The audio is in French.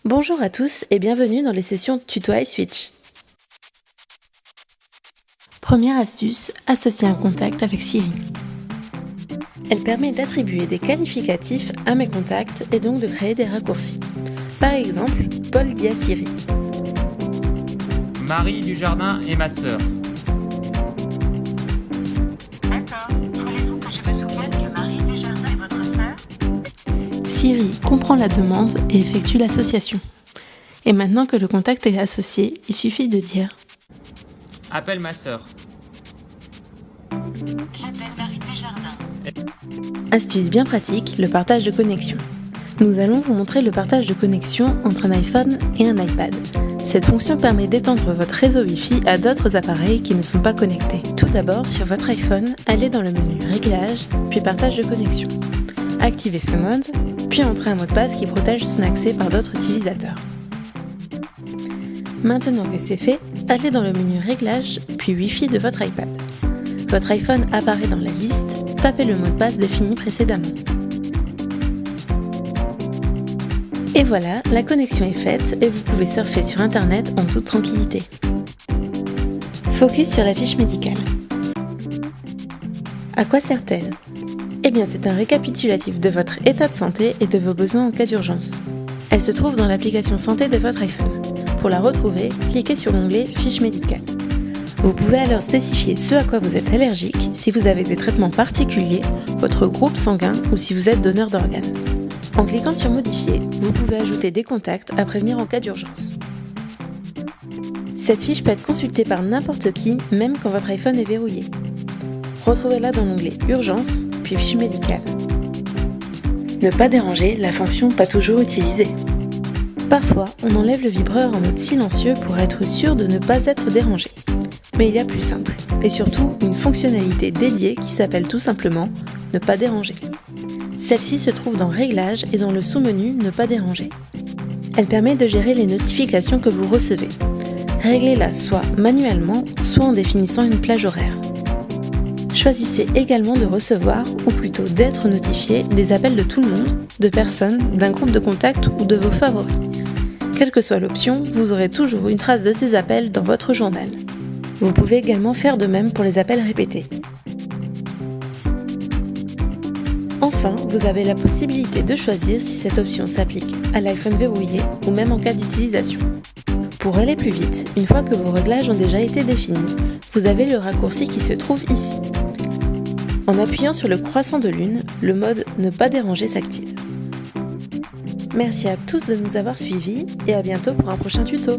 Bonjour à tous et bienvenue dans les sessions Tuto iSwitch. Première astuce, associer un contact avec Siri. Elle permet d'attribuer des qualificatifs à mes contacts et donc de créer des raccourcis. Par exemple, Paul dit à Siri. Marie Dujardin est ma sœur. D'accord. Voulez-vous que je me souvienne que Marie Dujardin est votre sœur? Siri comprend la demande et effectue l'association. Et maintenant que le contact est associé, il suffit de dire Appelle ma sœur. J'appelle Marie Dujardin. Astuce bien pratique, le partage de connexion. Nous allons vous montrer le partage de connexion entre un iPhone et un iPad. Cette fonction permet d'étendre votre réseau Wi-Fi à d'autres appareils qui ne sont pas connectés. Tout d'abord, sur votre iPhone, allez dans le menu Réglages, puis Partage de connexion. Activez ce mode, puis entrez un mot de passe qui protège son accès par d'autres utilisateurs. Maintenant que c'est fait, allez dans le menu Réglages, puis Wi-Fi de votre iPad. Votre iPhone apparaît dans la liste, tapez le mot de passe défini précédemment. Et voilà, la connexion est faite et vous pouvez surfer sur Internet en toute tranquillité. Focus sur la fiche médicale. À quoi sert-elle ? Eh bien, c'est un récapitulatif de votre état de santé et de vos besoins en cas d'urgence. Elle se trouve dans l'application Santé de votre iPhone. Pour la retrouver, cliquez sur l'onglet Fiche médicale. Vous pouvez alors spécifier ce à quoi vous êtes allergique, si vous avez des traitements particuliers, votre groupe sanguin ou si vous êtes donneur d'organes. En cliquant sur Modifier, vous pouvez ajouter des contacts à prévenir en cas d'urgence. Cette fiche peut être consultée par n'importe qui, même quand votre iPhone est verrouillé. Retrouvez-la dans l'onglet Urgence, puis Fiche médicale. Ne pas déranger, la fonction pas toujours utilisée. Parfois, on enlève le vibreur en mode silencieux pour être sûr de ne pas être dérangé. Mais il y a plus simple, et surtout une fonctionnalité dédiée qui s'appelle tout simplement Ne pas déranger. Celle-ci se trouve dans Réglages et dans le sous-menu Ne pas déranger. Elle permet de gérer les notifications que vous recevez. Réglez-la soit manuellement, soit en définissant une plage horaire. Choisissez également de recevoir, ou plutôt d'être notifié, des appels de tout le monde, de personnes, d'un groupe de contacts ou de vos favoris. Quelle que soit l'option, vous aurez toujours une trace de ces appels dans votre journal. Vous pouvez également faire de même pour les appels répétés. Enfin, vous avez la possibilité de choisir si cette option s'applique à l'iPhone verrouillé ou même en cas d'utilisation. Pour aller plus vite, une fois que vos réglages ont déjà été définis, vous avez le raccourci qui se trouve ici. En appuyant sur le croissant de lune, le mode Ne pas déranger s'active. Merci à tous de nous avoir suivis et à bientôt pour un prochain tuto.